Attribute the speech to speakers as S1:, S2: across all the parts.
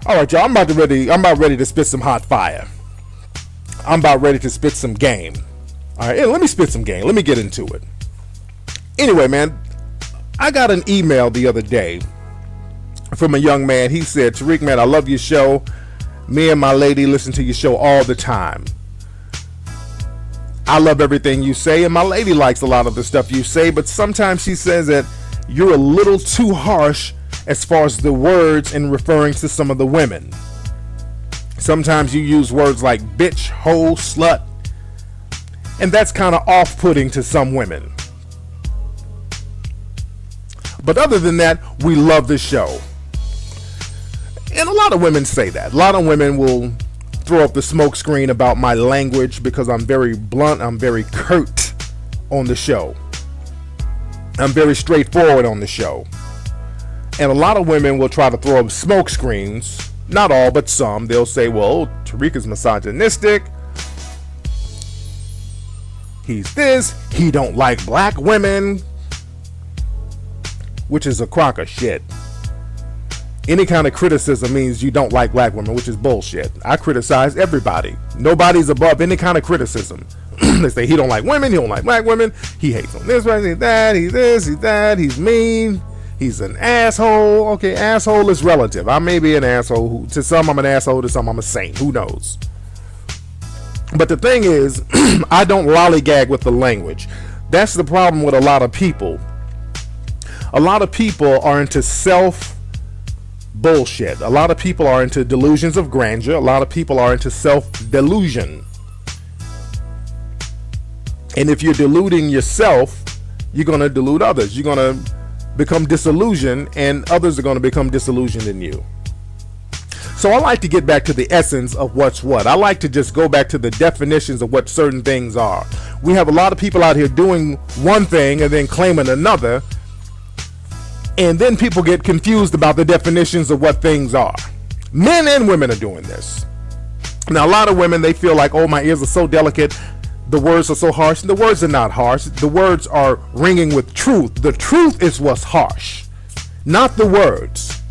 S1: All right, y'all. I'm about ready to spit some hot fire. I'm about ready to spit some game. All right, let me spit some game. Let me get into it. Anyway, man, I got an email the other day from a young man. He said, Tariq, man, I love your show. Me and my lady listen to your show all the time. I love everything you say, and my lady likes a lot of the stuff you say, but sometimes she says that you're a little too harsh as far as the words in referring to some of the women. Sometimes you use words like bitch, hoe, slut, and that's kind of off-putting to some women. But other than that, we love the show. And a lot of women say that. A lot of women will throw up the smoke screen about my language because I'm very blunt, I'm very curt on the show. I'm very straightforward on the show. And a lot of women will try to throw up smoke screens. Not all, but some. They'll say, well, Tariq is misogynistic. He's this. He don't like black women. Which is a crock of shit. Any kind of criticism means you don't like black women, which is bullshit. I criticize everybody. Nobody's above any kind of criticism. They say he don't like women, he don't like black women, he hates on this, he's that, he's this, he's that, he's mean, he's an asshole. Okay, asshole is relative. I may be an asshole. To some I'm an asshole, to some I'm a saint. Who knows? But the thing is, I don't lollygag with the language. That's the problem with a lot of people. A lot of people are into bullshit. A lot of people are into delusions of grandeur. A lot of people are into self-delusion. And if you're deluding yourself, you're going to delude others. You're going to become disillusioned, and others are going to become disillusioned in you. So I like to get back to the essence of what's what. I like to just go back to the definitions of what certain things are. We have a lot of people out here doing one thing and then claiming another. And then people get confused about the definitions of what things are. Men and women are doing this. Now, a lot of women, they feel like, oh, my ears are so delicate. The words are so harsh. The words are not harsh. The words are ringing with truth. The truth is what's harsh, not the words.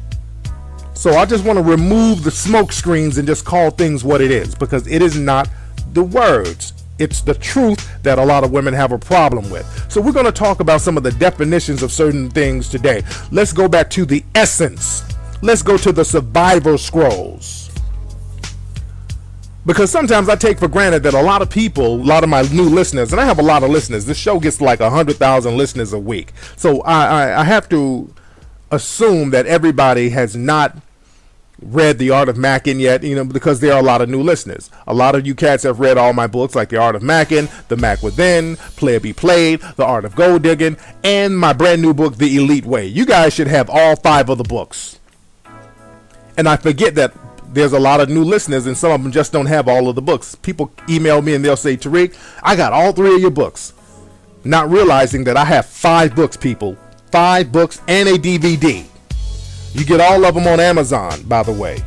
S1: So I just want to remove the smoke screens and just call things what it is, because it is not the words. It's the truth that a lot of women have a problem with. So we're going to talk about some of the definitions of certain things today. Let's go back to the essence. Let's go to the survivor scrolls. Because sometimes I take for granted that a lot of people, a lot of my new listeners, and I have a lot of listeners. This show gets like 100,000 listeners a week. So I have to assume that everybody has not read The Art of Mackin' yet, because there are a lot of new listeners. A lot of you cats have read all my books, like The Art of Mackin', The Mac Within, Player Be Played, The Art of Gold Digging, and my brand new book, The Elite Way. You guys should have all 5 of the books. And I forget that there's a lot of new listeners, and some of them just don't have all of the books. People email me and they'll say, Tariq, I got all 3 of your books. Not realizing that I have 5 books, people. 5 books and a DVD. You get all of them on Amazon, by the way,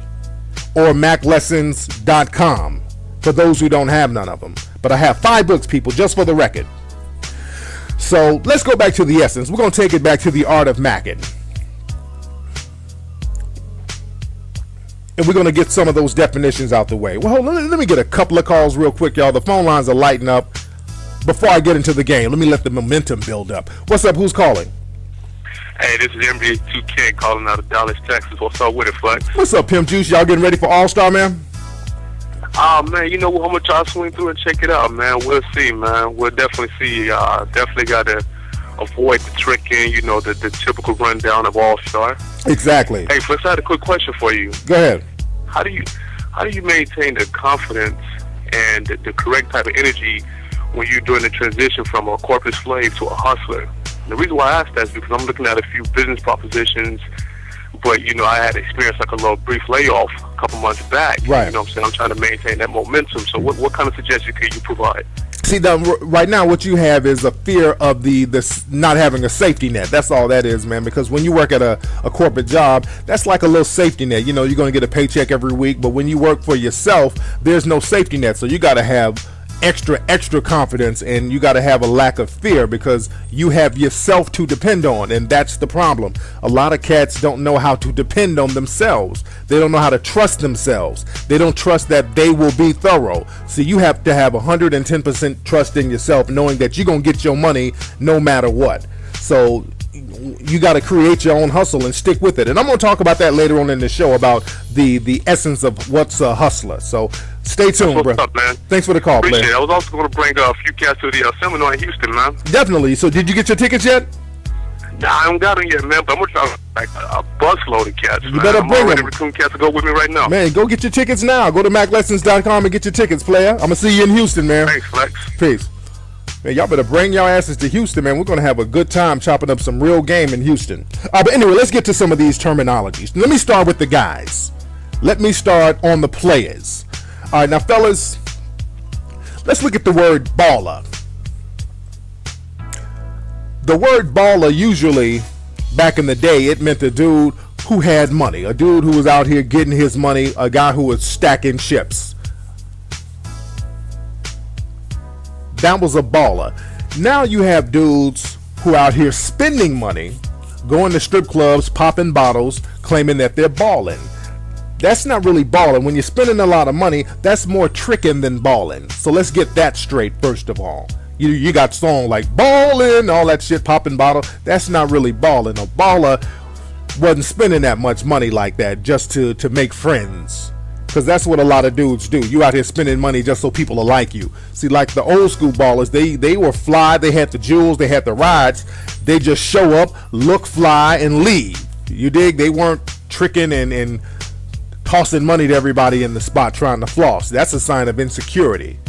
S1: or maclessons.com for those who don't have none of them. But I have 5 books, people, just for the record. So let's go back to the essence. We're going to take it back to the art of macking. And we're going to get some of those definitions out the way. Well, hold on, let me get a couple of calls real quick, y'all. The phone lines are lighting up. Before I get into the game, let me let the momentum build up. What's up? Who's calling?
S2: Hey, this is NBA 2K calling out of Dallas, Texas. What's up with it, Flex?
S1: What's up, Pimp Juice? Y'all getting ready for All-Star, man?
S2: Man, you know what? I'm going to try to swing through and check it out, man. We'll see, man. We'll definitely see. Definitely got to avoid the tricking, the typical rundown of All-Star.
S1: Exactly.
S2: Hey, Flex, I had a quick question for you.
S1: Go ahead.
S2: How do you maintain the confidence and the correct type of energy when you're doing the transition from a corporate slave to a hustler? The reason why I asked that is because I'm looking at a few business propositions, but, I had experienced like a little brief layoff a couple months back.
S1: Right.
S2: You know what I'm saying? I'm trying to maintain that momentum. So what kind of suggestion can you provide?
S1: See, right now what you have is a fear of the not having a safety net. That's all that is, man, because when you work at a corporate job, that's like a little safety net. You're going to get a paycheck every week, but when you work for yourself, there's no safety net. So you got to have extra confidence, and you got to have a lack of fear because you have yourself to depend on, and that's the problem. A lot of cats don't know how to depend on themselves. They don't know how to trust themselves. They don't trust that they will be thorough. So you have to have 110% trust in yourself, knowing that you're going to get your money no matter what. So you got to create your own hustle and stick with it. And I'm going to talk about that later on in the show, about the essence of what's a hustler. So stay tuned, bro.
S2: What's up, man?
S1: Thanks for the call,
S2: Appreciate
S1: player.
S2: it. I was also going to bring a few cats to the seminar in Houston, man.
S1: Definitely. So did you get your tickets yet?
S2: Nah, I haven't got them yet, man, but I'm going to try like a busload of cats,
S1: You
S2: man.
S1: better
S2: I'm
S1: bring
S2: already
S1: them.
S2: recruiting cats to go with me right now.
S1: Man, go get your tickets now. Go to maclessons.com and get your tickets, player. I'm going to see you in Houston, man.
S2: Thanks, Flex.
S1: Peace. Man, y'all better bring y'all asses to Houston, man. We're going to have a good time chopping up some real game in Houston. But anyway, let's get to some of these terminologies. Let me start with the guys. Let me start on the players. All right, now, fellas, let's look at the word baller. The word baller usually, back in the day, it meant a dude who had money, a dude who was out here getting his money, a guy who was stacking chips. That was a baller. Now you have dudes who out here spending money, going to strip clubs, popping bottles, claiming that they're balling. That's not really balling. When you're spending a lot of money, that's more tricking than balling. So let's get that straight first of all. You got songs like ballin', all that shit, popping bottle. That's not really balling. A baller wasn't spending that much money like that just to make friends. Because that's what a lot of dudes do. You out here spending money just so people will like you. See, like the old school ballers, they were fly. They had the jewels. They had the rides. They just show up, look fly, and leave. You dig? They weren't tricking and tossing money to everybody in the spot trying to floss. That's a sign of insecurity.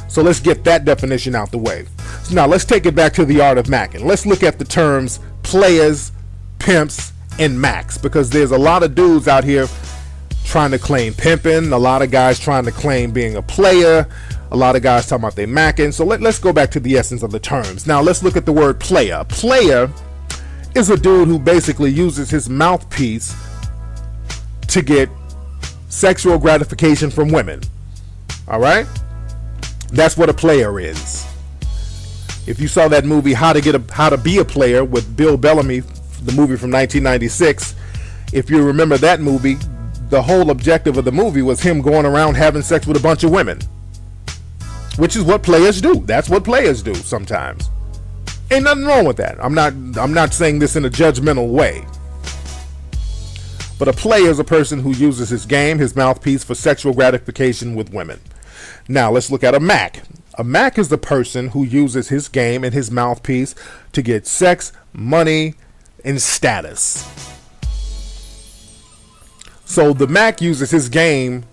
S1: So let's get that definition out the way. So now let's take it back to the art of macking. Let's look at the terms players, pimps, and macks, because there's a lot of dudes out here trying to claim pimping, a lot of guys trying to claim being a player, a lot of guys talking about they macking. So let's go back to the essence of the terms. Now let's look at the word player. Player is a dude who basically uses his mouthpiece to get sexual gratification from women. All right? That's what a player is. If you saw that movie How to Be a Player with Bill Bellamy, the movie from 1996, if you remember that movie, the whole objective of the movie was him going around having sex with a bunch of women, which is what players do. That's what players do sometimes. Ain't nothing wrong with that. I'm not saying this in a judgmental way. But a player is a person who uses his game, his mouthpiece, for sexual gratification with women. Now let's look at a mack. A mack is the person who uses his game and his mouthpiece to get sex, money, and status. So the mack uses his game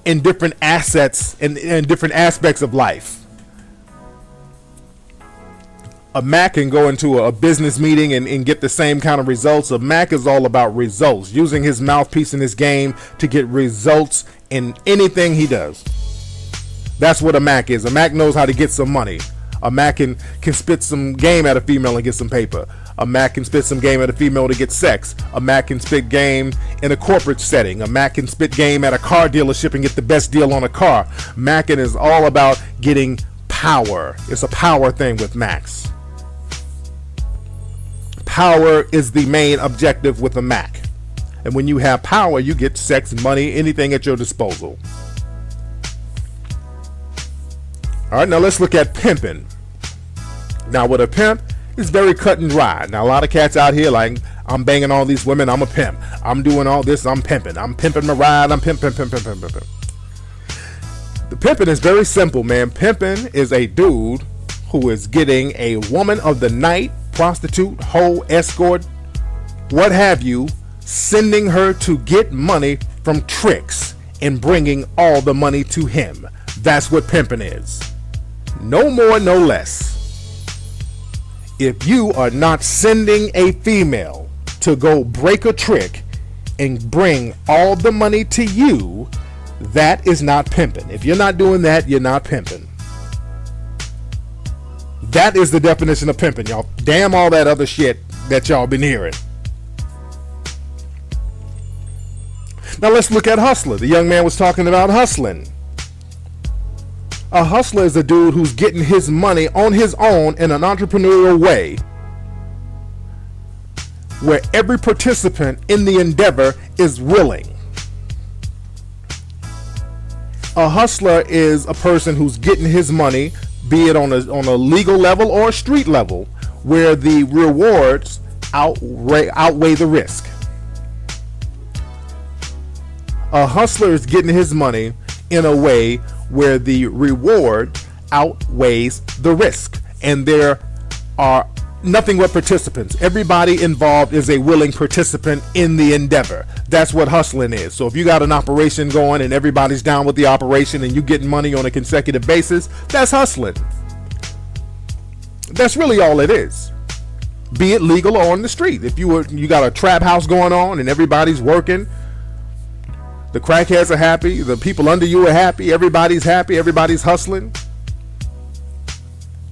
S1: in different assets and in different aspects of life. A mack can go into a business meeting and get the same kind of results. A mack is all about results, using his mouthpiece and his game to get results in anything he does. That's what a mack is. A mack knows how to get some money. A mack can spit some game at a female and get some paper. A mack can spit some game at a female to get sex. A mack can spit game in a corporate setting. A mack can spit game at a car dealership and get the best deal on a car. Macking is all about getting power. It's a power thing with macks. Power is the main objective with a mack. And when you have power, you get sex, money, anything at your disposal. All right, now let's look at pimping. Now with a pimp, it's very cut and dry. Now a lot of cats out here like, I'm banging all these women, I'm a pimp. I'm doing all this, I'm pimping. I'm pimping my ride, I'm pimp. The pimping is very simple, man. Pimping is a dude who is getting a woman of the night, prostitute, hoe, escort, what have you, sending her to get money from tricks and bringing all the money to him. That's what pimping is. No more, no less. If you are not sending a female to go break a trick and bring all the money to you, that is not pimping. If you're not doing that, you're not pimping. That is the definition of pimping, y'all. Damn all that other shit that y'all been hearing. Now let's look at hustler. The young man was talking about hustling. A hustler is a dude who's getting his money on his own in an entrepreneurial way, where every participant in the endeavor is willing. A hustler is a person who's getting his money, be it on a legal level or a street level, where the rewards outweigh the risk. A hustler is getting his money in a way where the reward outweighs the risk, and there are nothing but participants. Everybody involved is a willing participant in the endeavor. That's what hustling is. So if you got an operation going and everybody's down with the operation and you getting money on a consecutive basis, that's hustling. That's really all it is. Be it legal or on the street. If you got a trap house going on and everybody's working, the crackheads are happy, the people under you are happy, everybody's happy, everybody's hustling.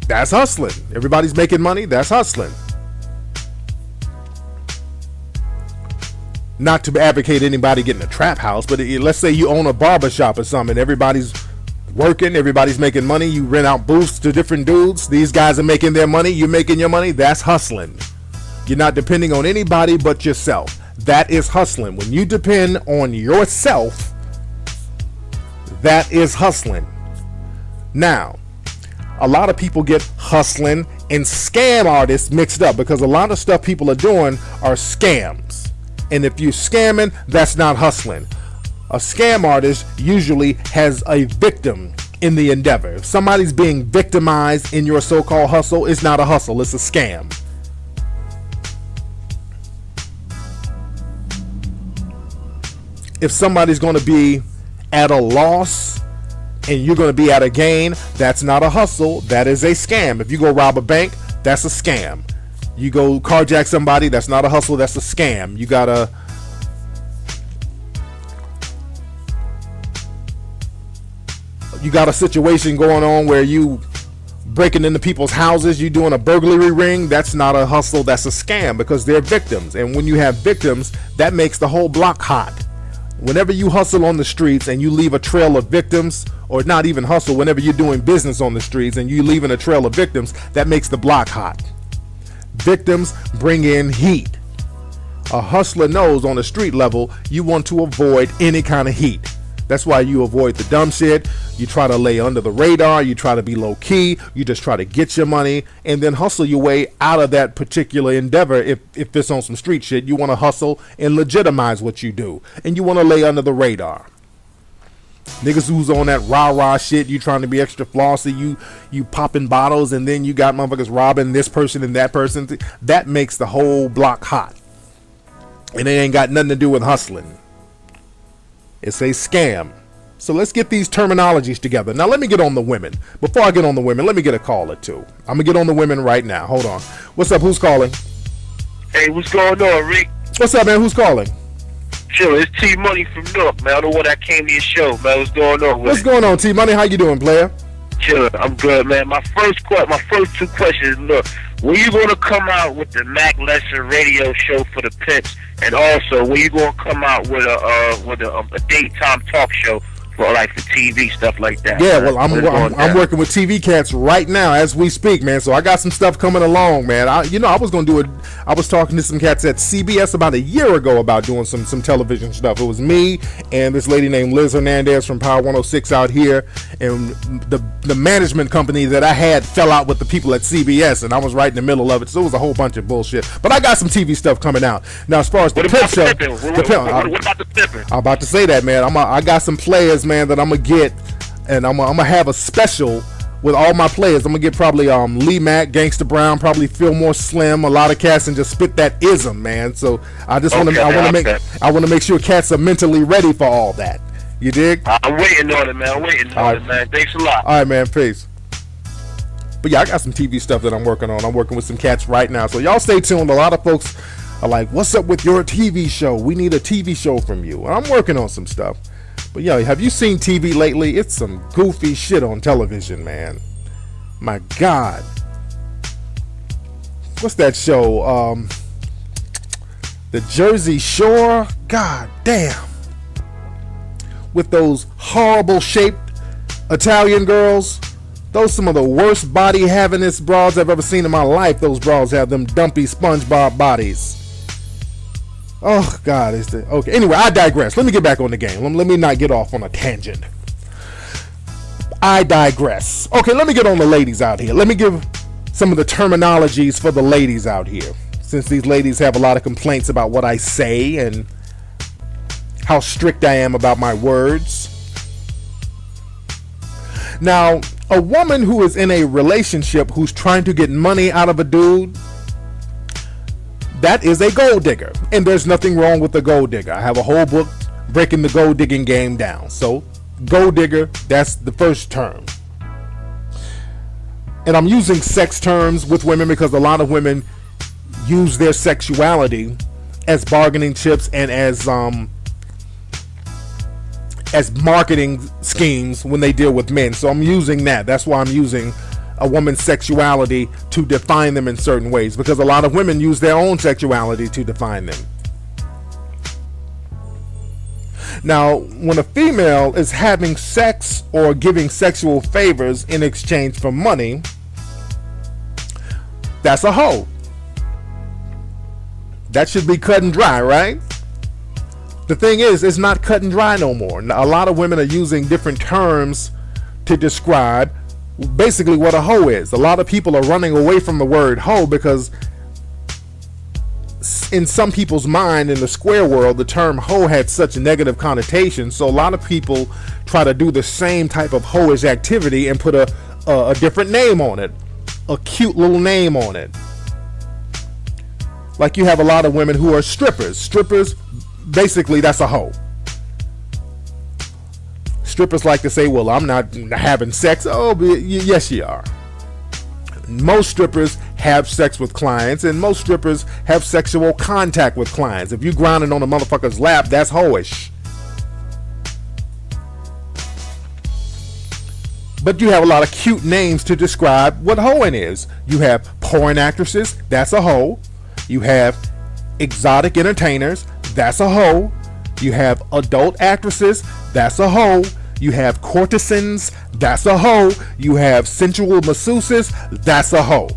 S1: That's hustling. Everybody's making money, that's hustling. Not to advocate anybody getting a trap house, but let's say you own a barber shop or something, everybody's working, everybody's making money, you rent out booths to different dudes, these guys are making their money, you're making your money, that's hustling. You're not depending on anybody but yourself. That is hustling. When you depend on yourself, that is hustling. Now, a lot of people get hustling and scam artists mixed up, because a lot of stuff people are doing are scams. And if you're scamming, that's not hustling. A scam artist usually has a victim in the endeavor. If somebody's being victimized in your so-called hustle, it's not a hustle, it's a scam. If somebody's going to be at a loss and you're going to be at a gain, that's not a hustle, that is a scam. If you go rob a bank, that's a scam. You go carjack somebody, that's not a hustle, that's a scam. You got a situation going on where you breaking into people's houses, you doing a burglary ring, that's not a hustle, that's a scam, because they're victims. And when you have victims, that makes the whole block hot. Whenever you hustle on the streets and you leave a trail of victims, or not even hustle, whenever you're doing business on the streets and you leaving a trail of victims, that makes the block hot. Victims bring in heat. A hustler knows on the street level you want to avoid any kind of heat. That's why you avoid the dumb shit. You try to lay under the radar. You try to be low key. You just try to get your money and then hustle your way out of that particular endeavor. If it's on some street shit, you want to hustle and legitimize what you do. And you want to lay under the radar. Niggas who's on that rah-rah shit, you trying to be extra flossy, you popping bottles, and then you got motherfuckers robbing this person and that person. That makes the whole block hot. And it ain't got nothing to do with hustling. It's a scam. So let's get these terminologies together. Now let me get on the women. Before I get on the women, let me get a call or two. I'm gonna get on the women right now. Hold on. What's up? Who's calling?
S3: Hey, what's going on, Rick?
S1: What's up, man? Who's calling?
S3: Chill, it's T Money from Newark, man. I don't know what I came to your show, man. What's going on?
S1: What's going on, T Money? How you doing, player?
S3: Chill, I'm good, man. My first two questions. Look, when you gonna come out with the Mac Lesson radio show for the Pimps, and also when you gonna come out with a daytime talk show for TV stuff like that?
S1: Yeah,
S3: man?
S1: well, I'm working with TV cats right now as we speak, man. So I got some stuff coming along, man. I was gonna do it. I was talking to some cats at CBS about a year ago about doing some television stuff. It was me and this lady named Liz Hernandez from Power 106 out here, and the management company that I had fell out with the people at CBS, and I was right in the middle of it. So it was a whole bunch of bullshit. But I got some TV stuff coming out now. As far as the Pimp show,
S3: what about the pimping?
S1: I'm about to say that, man. I got some players, man, that I'm gonna get, and I'm gonna have a special with all my players. I'm gonna get probably Lee Mack, Gangsta Brown, probably Fillmore Slim, a lot of cats, and just spit that ism, man. So I just want to make sure cats are mentally ready for all that. You dig?
S3: I'm waiting on it, man. Thanks a lot.
S1: All right, man. Peace. But yeah, I got some TV stuff that I'm working on. I'm working with some cats right now, so y'all stay tuned. A lot of folks are like, "What's up with your TV show? We need a TV show from you." And I'm working on some stuff. But yo, have you seen TV lately? It's some goofy shit on television, man. My God. What's that show? The Jersey Shore? God damn. With those horrible shaped Italian girls, those some of the worst body havingest bras I've ever seen in my life. Those bras have them dumpy SpongeBob bodies. Oh God, okay. Anyway, I digress. Let me get back on the game. Let me not get off on a tangent. I digress. Okay, let me get on the ladies out here. Let me give some of the terminologies for the ladies out here, since these ladies have a lot of complaints about what I say and how strict I am about my words. Now, a woman who is in a relationship who's trying to get money out of a dude, that is a gold digger. And there's nothing wrong with a gold digger. I have a whole book breaking the gold digging game down. So, gold digger, that's the first term. And I'm using sex terms with women because a lot of women use their sexuality as bargaining chips and as marketing schemes when they deal with men. So I'm using that. That's why I'm using a woman's sexuality to define them in certain ways, because a lot of women use their own sexuality to define them. Now, when a female is having sex or giving sexual favors in exchange for money, that's a hoe. That should be cut and dry, right? The thing is, it's not cut and dry no more. Now, a lot of women are using different terms to describe basically what a hoe is. A lot of people are running away from the word hoe because in some people's mind in the square world, the term hoe had such a negative connotation. So a lot of people try to do the same type of hoish activity and put a different name on it, a cute little name on it. Like you have a lot of women who are strippers. Strippers, basically, that's a hoe. Strippers like to say, well, I'm not having sex. Oh, yes, you are. Most strippers have sex with clients, and most strippers have sexual contact with clients. If you grinding on a motherfucker's lap, that's hoish. But you have a lot of cute names to describe what hoeing is. You have porn actresses, that's a hoe. You have exotic entertainers, that's a hoe. You have adult actresses, that's a hoe. You have courtesans, that's a hoe. You have sensual masseuses, that's a hoe.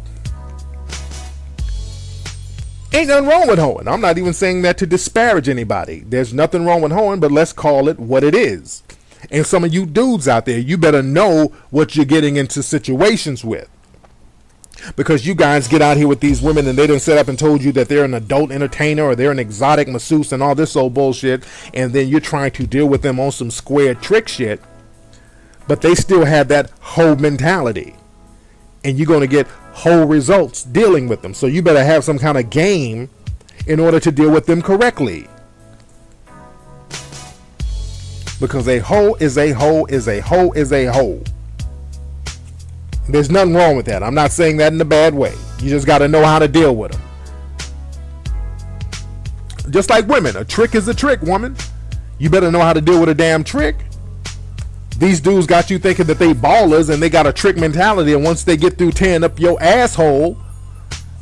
S1: Ain't nothing wrong with hoeing. I'm not even saying that to disparage anybody. There's nothing wrong with hoeing, but let's call it what it is. And some of you dudes out there, you better know what you're getting into situations with. Because you guys get out here with these women and they done set up and told you that they're an adult entertainer or they're an exotic masseuse and all this old bullshit, and then you're trying to deal with them on some square trick shit, but they still have that hoe mentality, and you're going to get hoe results dealing with them. So you better have some kind of game in order to deal with them correctly. Because a hoe is a hoe is a hoe is a hoe. There's nothing wrong with that. I'm not saying that in a bad way. You just got to know how to deal with them. Just like women, a trick is a trick, woman. You better know how to deal with a damn trick. These dudes got you thinking that they ballers and they got a trick mentality, and once they get through tearing up your asshole,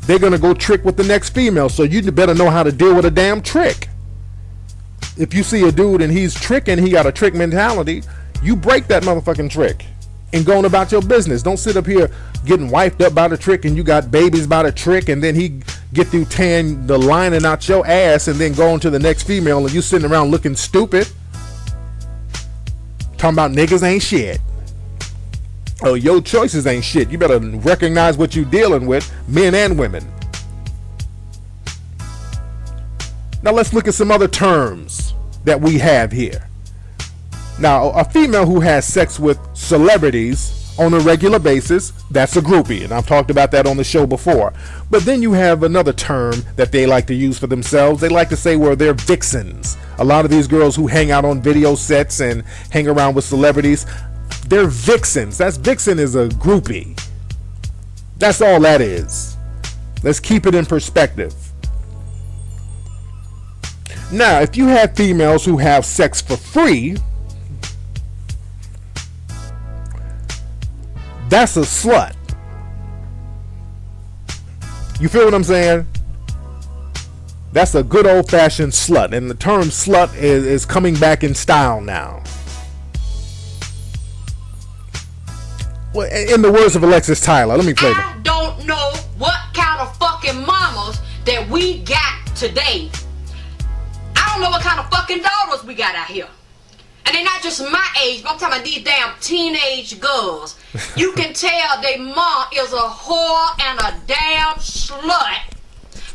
S1: they're going to go trick with the next female. So you better know how to deal with a damn trick. If you see a dude and he's tricking, he got a trick mentality, you break that motherfucking trick and going about your business. Don't sit up here getting wiped up by the trick and you got babies by the trick, and then he get through tearing the lining out your ass and then going to the next female and you sitting around looking stupid. Talking about niggas ain't shit. Oh, your choices ain't shit. You better recognize what you dealing with, men and women. Now let's look at some other terms that we have here. Now, a female who has sex with celebrities on a regular basis, that's a groupie, and I've talked about that on the show before. But then you have another term that they like to use for themselves. They like to say, well, they're vixens. A lot of these girls who hang out on video sets and hang around with celebrities, they're vixens. Vixen is a groupie. That's all that is. Let's keep it in perspective. Now, if you have females who have sex for free, that's a slut. You feel what I'm saying? That's a good old-fashioned slut. And the term slut is coming back in style now. Well, in the words of Alexis Tyler, let me play them.
S4: I don't know what kind of fucking mamas that we got today. I don't know what kind of fucking daughters we got out here. And they're not just my age, but I'm talking about these damn teenage girls. You can tell their mom is a whore and a damn slut.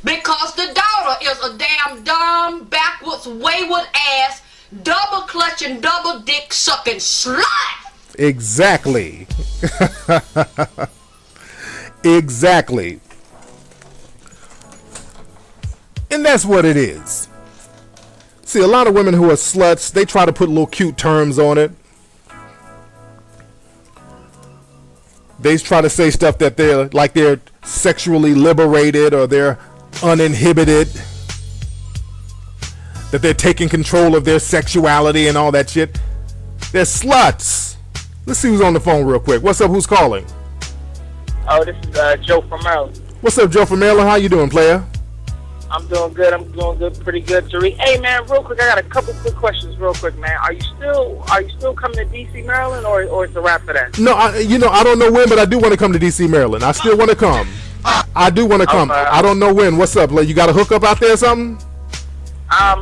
S4: Because the daughter is a damn dumb, backwards, wayward ass, double clutching, double dick sucking slut.
S1: Exactly. Exactly. And that's what it is. See, a lot of women who are sluts, they try to put little cute terms on it. They try to say stuff that they're sexually liberated or they're uninhibited, that they're taking control of their sexuality and all that shit. They're sluts. Let's see who's on the phone real quick. What's up? Who's calling?
S5: Oh, this is Joe from Maryland.
S1: What's up, Joe from Maryland? How you doing, player?
S5: I'm doing good. Pretty good, Tariq. Hey, man, real quick, I got a couple quick questions, real quick, man. Are you still coming to D.C., Maryland, or it's a wrap for that?
S1: No, I don't know when, but I do want to come to D.C., Maryland. I still want to come. I do want to come. I don't know when. What's up? Like, you got a hook up out there or something?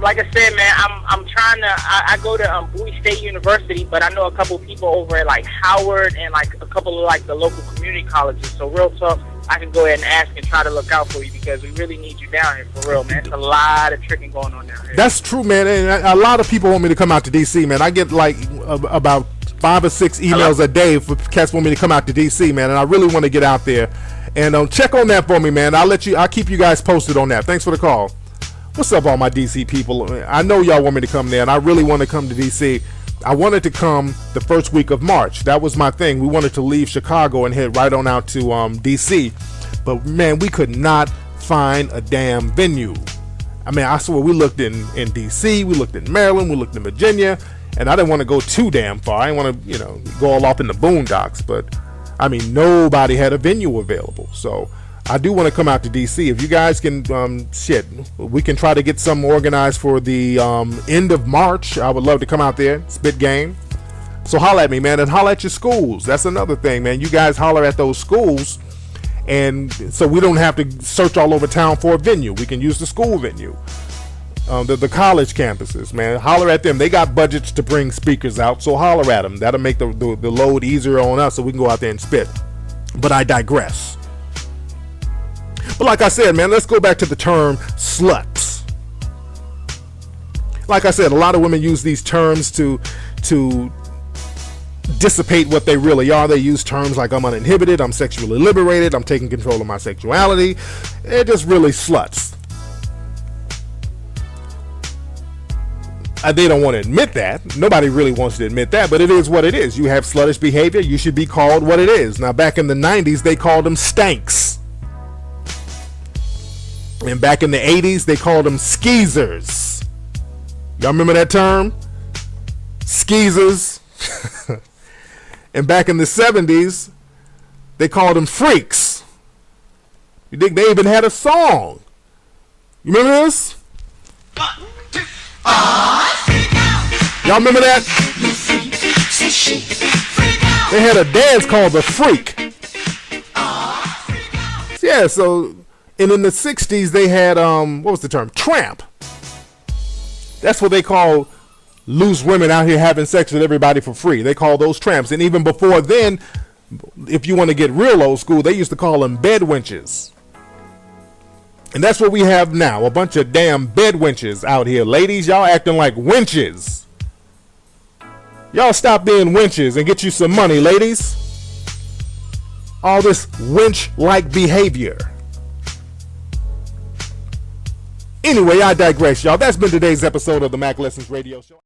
S5: Like I said, man, I'm trying to. I go to Bowie State University, but I know a couple people over at like Howard and like a couple of like the local community colleges. So real talk, I can go ahead and ask and try to look out for you because we really need you down here for real, man. It's a lot of tricking going on down here.
S1: That's true, man. And a lot of people want me to come out to D.C., man. I get like about 5 or 6 emails a day for cats want me to come out to D.C., man. And I really want to get out there. And check on that for me, man. I'll keep you guys posted on that. Thanks for the call. What's up, all my DC people? I know y'all want me to come there, and I really want to come to DC. I wanted to come the first week of March. That was my thing. We wanted to leave Chicago and head right on out to DC. But, man, we could not find a damn venue. I mean, I swear, we looked in DC, we looked in Maryland, we looked in Virginia, and I didn't want to go too damn far. I didn't want to, go all up in the boondocks. But, I mean, nobody had a venue available. So I do want to come out to DC. If you guys can, we can try to get some organized for the end of March. I would love to come out there, spit game. So holler at me, man, and holler at your schools. That's another thing, man. You guys holler at those schools, and so we don't have to search all over town for a venue. We can use the school venue, the college campuses, man. Holler at them. They got budgets to bring speakers out, so holler at them. That'll make the load easier on us, so we can go out there and spit. But I digress. But like I said, man, let's go back to the term sluts. Like I said, a lot of women use these terms to dissipate what they really are. They use terms like I'm uninhibited, I'm sexually liberated, I'm taking control of my sexuality. They're just really sluts. They don't want to admit that. Nobody really wants to admit that, but it is what it is. You have sluttish behavior, you should be called what it is. Now, back in the 90s, they called them stanks. And back in the 80s, they called them skeezers. Y'all remember that term? Skeezers. And back in the 70s, they called them freaks. You think they even had a song? You remember this? Y'all remember that? They had a dance called the Freak. Yeah, so, and in the 60s they had, what was the term? Tramp. That's what they call loose women out here having sex with everybody for free. They call those tramps. And even before then, if you want to get real old school, they used to call them bed wenches. And that's what we have now, a bunch of damn bed wenches out here. Ladies, y'all acting like wenches. Y'all stop being wenches and get you some money, ladies. All this wench-like behavior. Anyway, I digress, y'all. That's been today's episode of the Mac Lessons Radio Show.